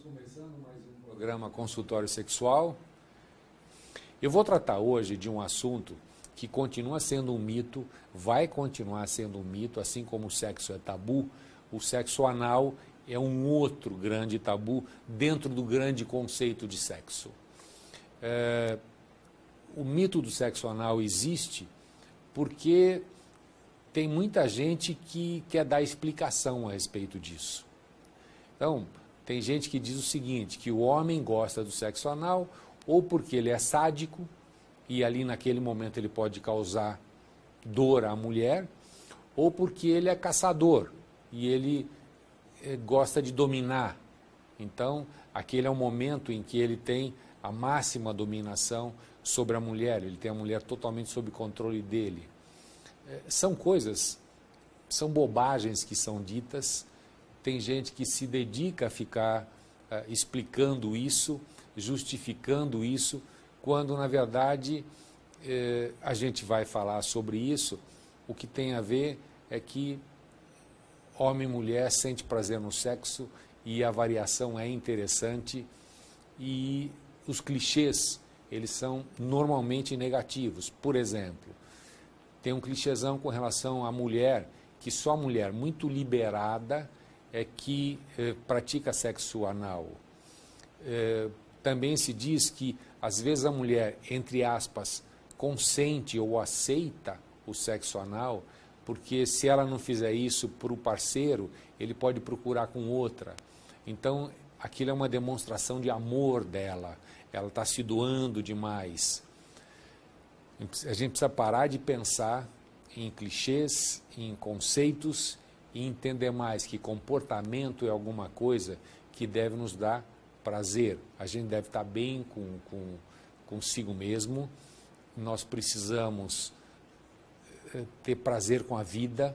Estamos começando mais um programa Consultório Sexual. Eu vou tratar hoje de um assunto que continua sendo um mito, vai continuar sendo um mito, assim como o sexo é tabu. O sexo anal é um outro grande tabu dentro do grande conceito de sexo. O mito do sexo anal existe porque tem muita gente que quer dar explicação a respeito disso. Então, tem gente que diz o seguinte, que o homem gosta do sexo anal ou porque ele é sádico e ali naquele momento ele pode causar dor à mulher, ou porque ele é caçador e ele gosta de dominar. Então, aquele é o momento em que ele tem a máxima dominação sobre a mulher, ele tem a mulher totalmente sob controle dele. São coisas, são bobagens que são ditas, tem gente que se dedica a ficar explicando isso, justificando isso, quando na verdade a gente vai falar sobre isso, o que tem a ver é que homem e mulher sente prazer no sexo e a variação é interessante e os clichês, eles são normalmente negativos. Por exemplo, tem um clichêzão com relação à mulher, que só a mulher muito liberada é que pratica sexo anal. Também se diz que, às vezes, a mulher, entre aspas, consente ou aceita o sexo anal, porque se ela não fizer isso para o parceiro, ele pode procurar com outra. Então, aquilo é uma demonstração de amor dela, ela está se doando demais. A gente precisa parar de pensar em clichês, em conceitos e entender mais que comportamento é alguma coisa que deve nos dar prazer. A gente deve estar bem consigo mesmo, nós precisamos ter prazer com a vida,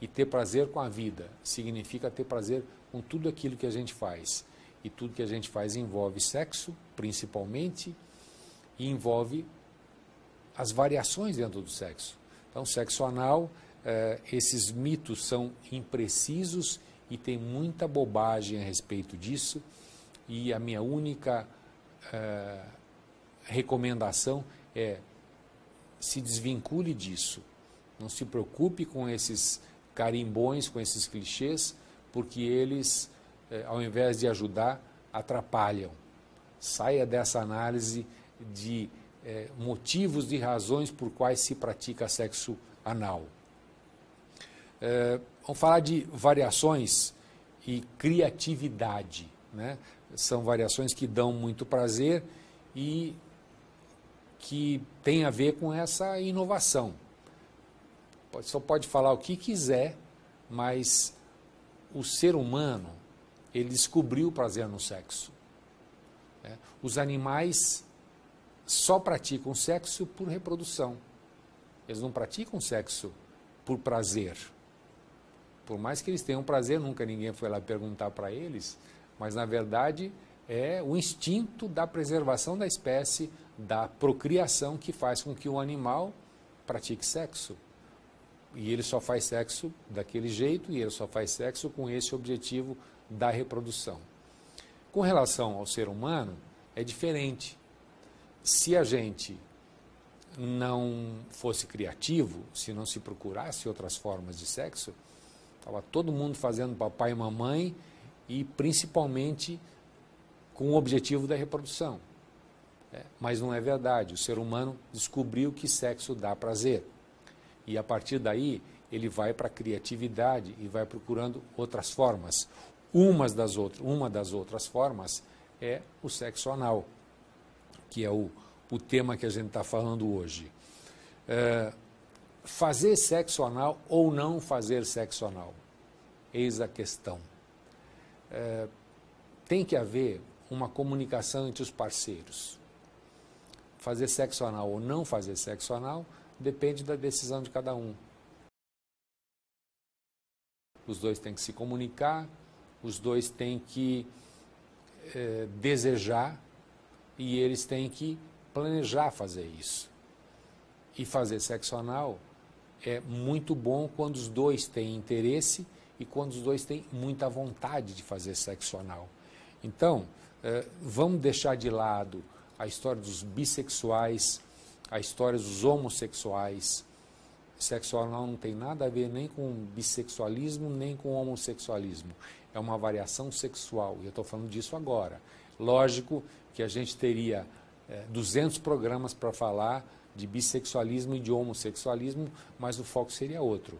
e ter prazer com a vida significa ter prazer com tudo aquilo que a gente faz. E tudo que a gente faz envolve sexo, principalmente, e envolve as variações dentro do sexo. Então, sexo anal, esses mitos são imprecisos e tem muita bobagem a respeito disso, e a minha única recomendação é se desvincule disso. Não se preocupe com esses carimbões, com esses clichês, porque eles, ao invés de ajudar, atrapalham. Saia dessa análise de motivos e razões por quais se pratica sexo anal. Vamos falar de variações e criatividade, né? São variações que dão muito prazer e que tem a ver com essa inovação. Só pode falar o que quiser, mas o ser humano, ele descobriu o prazer no sexo. Os animais só praticam sexo por reprodução. Eles não praticam sexo por prazer. Por mais que eles tenham prazer, nunca ninguém foi lá perguntar para eles, mas na verdade é o instinto da preservação da espécie, da procriação, que faz com que o animal pratique sexo. E ele só faz sexo daquele jeito, e ele só faz sexo com esse objetivo da reprodução. Com relação ao ser humano, é diferente. Se a gente não fosse criativo, se não se procurasse outras formas de sexo, estava todo mundo fazendo papai e mamãe e principalmente com o objetivo da reprodução. Mas não é verdade, o ser humano descobriu que sexo dá prazer. E a partir daí ele vai para a criatividade e vai procurando outras formas. Uma das outras formas é o sexo anal, que é o tema que a gente está falando hoje. Fazer sexo anal ou não fazer sexo anal? Eis a questão. Tem que haver uma comunicação entre os parceiros. Fazer sexo anal ou não fazer sexo anal depende da decisão de cada um. Os dois têm que se comunicar, os dois têm que desejar e eles têm que planejar fazer isso. E fazer sexo anal é muito bom quando os dois têm interesse e quando os dois têm muita vontade de fazer sexo anal. Então, vamos deixar de lado a história dos bissexuais, a história dos homossexuais. Sexo anal não tem nada a ver nem com bissexualismo, nem com homossexualismo. É uma variação sexual, e eu estou falando disso agora. Lógico que a gente teria 200 programas para falar de bissexualismo e de homossexualismo, mas o foco seria outro.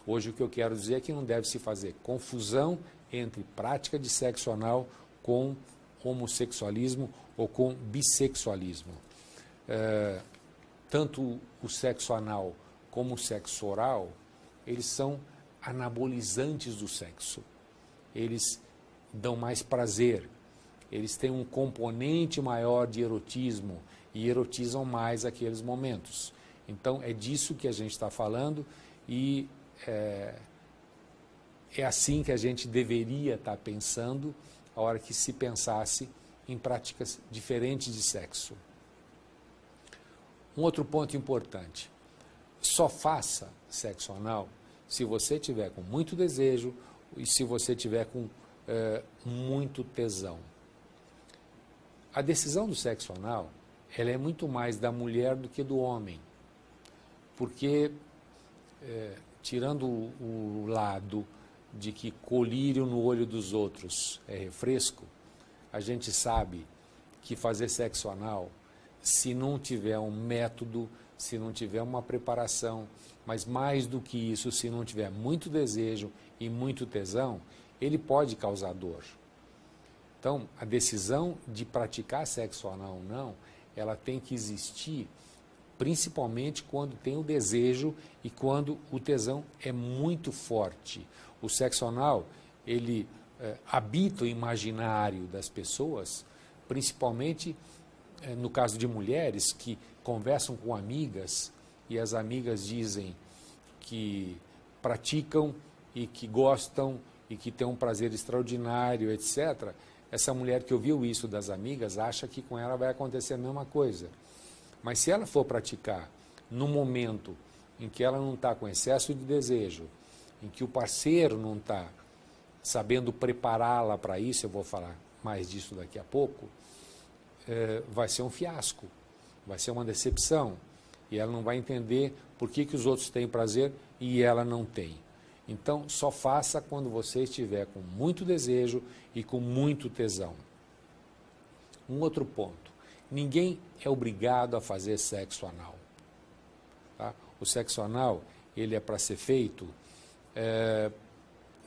Hoje o que eu quero dizer é que não deve se fazer confusão entre prática de sexo anal com homossexualismo ou com bissexualismo. Tanto o sexo anal como o sexo oral, eles são anabolizantes do sexo. Eles dão mais prazer, eles têm um componente maior de erotismo e erotizam mais aqueles momentos. Então, é disso que a gente está falando e é assim que a gente deveria estar pensando a hora que se pensasse em práticas diferentes de sexo. Um outro ponto importante, só faça sexo anal se você tiver com muito desejo e se você tiver com muito tesão. A decisão do sexo anal, ela é muito mais da mulher do que do homem, porque, tirando o lado de que colírio no olho dos outros é refresco, a gente sabe que fazer sexo anal, se não tiver um método, se não tiver uma preparação, mas mais do que isso, se não tiver muito desejo e muito tesão, ele pode causar dor. Então, a decisão de praticar sexo anal ou não, ela tem que existir principalmente quando tem o desejo e quando o tesão é muito forte. O sexo anal, ele habita o imaginário das pessoas, principalmente no caso de mulheres que conversam com amigas e as amigas dizem que praticam e que gostam e que têm um prazer extraordinário, etc. Essa mulher que ouviu isso das amigas acha que com ela vai acontecer a mesma coisa. Mas se ela for praticar no momento em que ela não está com excesso de desejo, em que o parceiro não está sabendo prepará-la para isso, eu vou falar mais disso daqui a pouco, vai ser um fiasco, vai ser uma decepção, e ela não vai entender por que os outros têm prazer e ela não tem. Então, só faça quando você estiver com muito desejo e com muito tesão. Um outro ponto, ninguém é obrigado a fazer sexo anal. Tá? O sexo anal, ele é para ser feito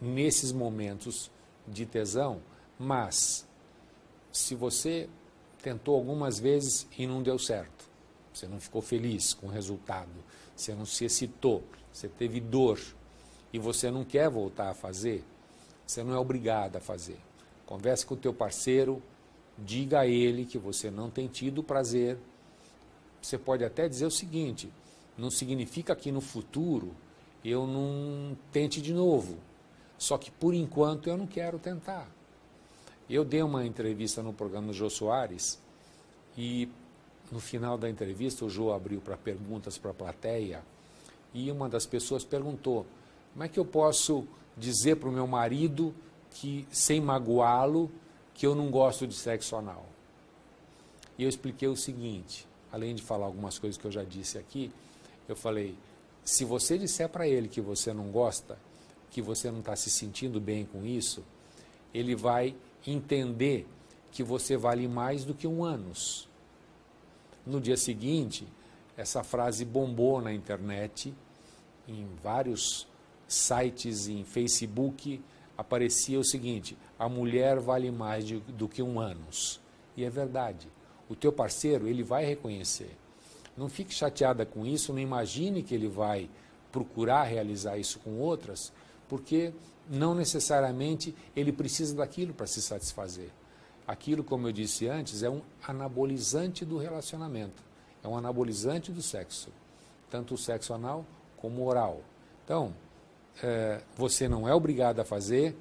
nesses momentos de tesão, mas se você tentou algumas vezes e não deu certo, você não ficou feliz com o resultado, você não se excitou, você teve dor e você não quer voltar a fazer, você não é obrigado a fazer. Converse com o teu parceiro, diga a ele que você não tem tido prazer. Você pode até dizer o seguinte, não significa que no futuro eu não tente de novo, só que por enquanto eu não quero tentar. Eu dei uma entrevista no programa do Jô Soares e no final da entrevista o Jô abriu para perguntas para a plateia e uma das pessoas perguntou, como é que eu posso dizer para o meu marido que, sem magoá-lo, que eu não gosto de sexo anal? E eu expliquei o seguinte, além de falar algumas coisas que eu já disse aqui, eu falei, se você disser para ele que você não gosta, que você não está se sentindo bem com isso, ele vai entender que você vale mais do que um ânus. No dia seguinte, essa frase bombou na internet, em vários sites, em Facebook, aparecia o seguinte, a mulher vale mais do que um ânus. E é verdade. O teu parceiro, ele vai reconhecer. Não fique chateada com isso, não imagine que ele vai procurar realizar isso com outras, porque não necessariamente ele precisa daquilo para se satisfazer. Aquilo, como eu disse antes, é um anabolizante do relacionamento, é um anabolizante do sexo, tanto o sexo anal como o oral. Então, você não é obrigado a fazer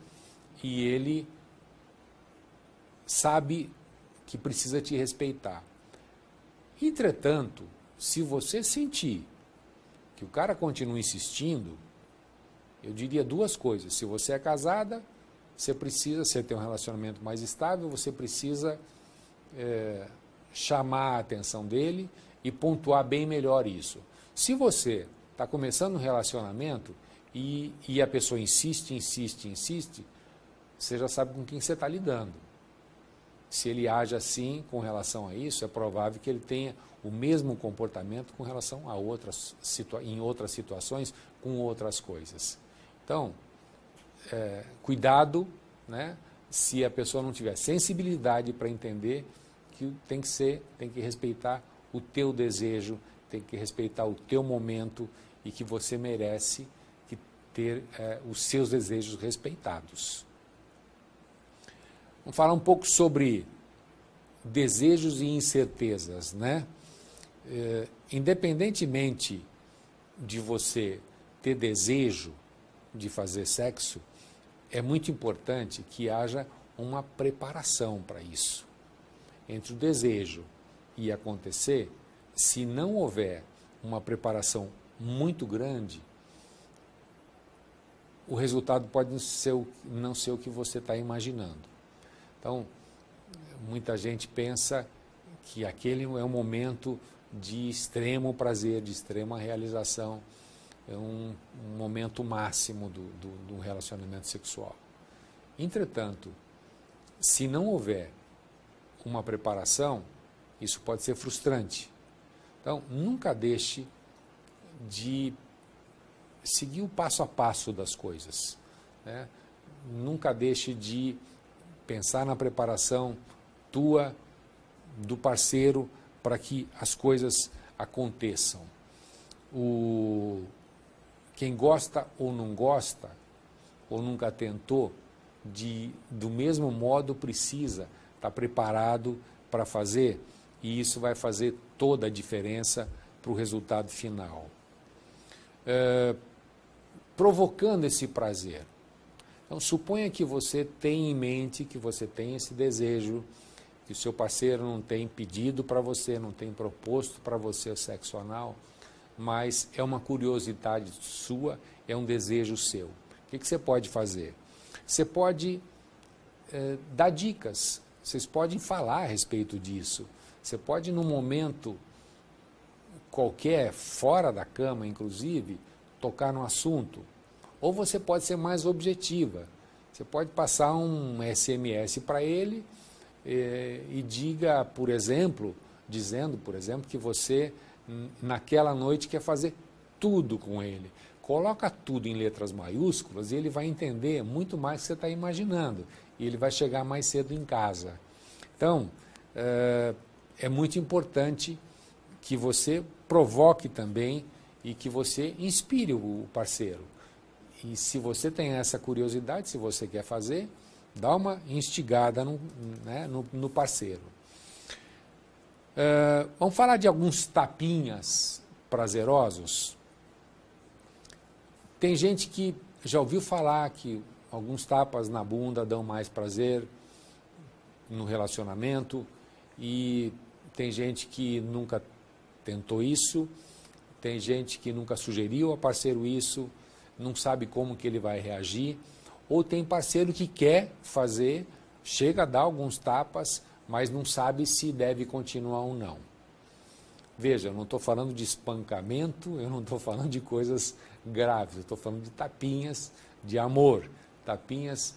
e ele sabe que precisa te respeitar. Entretanto, se você sentir que o cara continua insistindo, eu diria duas coisas. Se você é casada, você tem um relacionamento mais estável, você precisa chamar a atenção dele e pontuar bem melhor isso. Se você está começando um relacionamento e a pessoa insiste, você já sabe com quem você está lidando. Se ele age assim com relação a isso, é provável que ele tenha o mesmo comportamento com relação a em outras situações, com outras coisas. Então, cuidado, né, se a pessoa não tiver sensibilidade para entender que tem que respeitar o teu desejo, tem que respeitar o teu momento e que você merece ter os seus desejos respeitados. Vamos falar um pouco sobre desejos e incertezas, né? Independentemente de você ter desejo de fazer sexo, é muito importante que haja uma preparação para isso. Entre o desejo e acontecer, se não houver uma preparação muito grande, o resultado pode não ser o que você está imaginando. Então, muita gente pensa que aquele é um momento de extremo prazer, de extrema realização, é um momento máximo do relacionamento sexual. Entretanto, se não houver uma preparação, isso pode ser frustrante. Então, nunca deixe de seguir o passo a passo das coisas, né? Nunca deixe de pensar na preparação tua, do parceiro, para que as coisas aconteçam. Quem gosta ou não gosta, ou nunca tentou, do mesmo modo precisa estar preparado para fazer, e isso vai fazer toda a diferença para o resultado final. Provocando esse prazer. Então, suponha que você tem em mente, que você tem esse desejo, que o seu parceiro não tem pedido para você, não tem proposto para você o sexo anal, mas é uma curiosidade sua, é um desejo seu. O que você pode fazer? Você pode dar dicas, vocês podem falar a respeito disso. Você pode, num momento qualquer, fora da cama, inclusive, tocar no assunto. Ou você pode ser mais objetiva. Você pode passar um SMS para ele e dizendo, por exemplo, que você, naquela noite, quer fazer tudo com ele. Coloca tudo em letras maiúsculas e ele vai entender muito mais do que você está imaginando. E ele vai chegar mais cedo em casa. Então, é muito importante que você provoque também e que você inspire o parceiro. E se você tem essa curiosidade, se você quer fazer, dá uma instigada no parceiro. Vamos falar de alguns tapinhas prazerosos. Tem gente que já ouviu falar que alguns tapas na bunda dão mais prazer no relacionamento, e tem gente que nunca tentou isso, tem gente que nunca sugeriu ao parceiro isso, não sabe como que ele vai reagir, ou tem parceiro que quer fazer, chega a dar alguns tapas, mas não sabe se deve continuar ou não. Veja, eu não estou falando de espancamento, eu não estou falando de coisas graves, eu estou falando de tapinhas de amor, tapinhas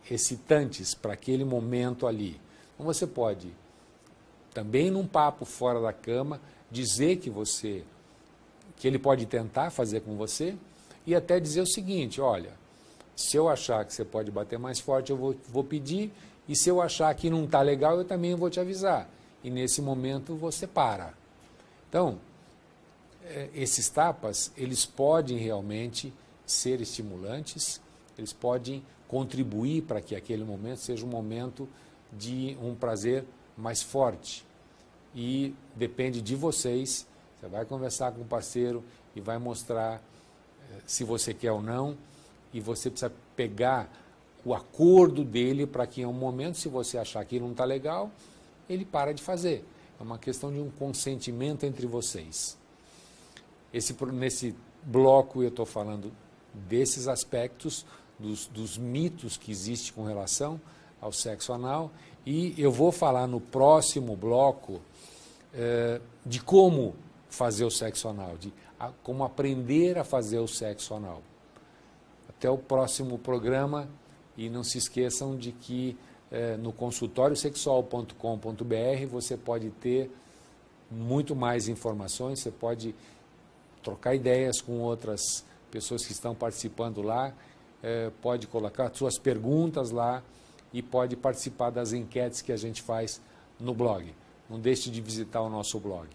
excitantes para aquele momento ali. Então você pode, também num papo fora da cama, dizer que ele pode tentar fazer com você, e até dizer o seguinte: olha, se eu achar que você pode bater mais forte, eu vou pedir, e se eu achar que não está legal, eu também vou te avisar. E nesse momento você para. Então, esses tapas, eles podem realmente ser estimulantes, eles podem contribuir para que aquele momento seja um momento de um prazer mais forte. E depende de vocês, você vai conversar com o parceiro e vai mostrar se você quer ou não, e você precisa pegar o acordo dele para que em um momento, se você achar que não está legal, ele para de fazer. É uma questão de um consentimento entre vocês. Nesse bloco eu estou falando desses aspectos dos mitos que existem com relação ao sexo anal. E eu vou falar no próximo bloco de como fazer o sexo anal, como aprender a fazer o sexo anal. Até o próximo programa, e não se esqueçam de que no consultoriosexual.com.br você pode ter muito mais informações, você pode trocar ideias com outras pessoas que estão participando lá, pode colocar suas perguntas lá e pode participar das enquetes que a gente faz no blog. Não deixe de visitar o nosso blog.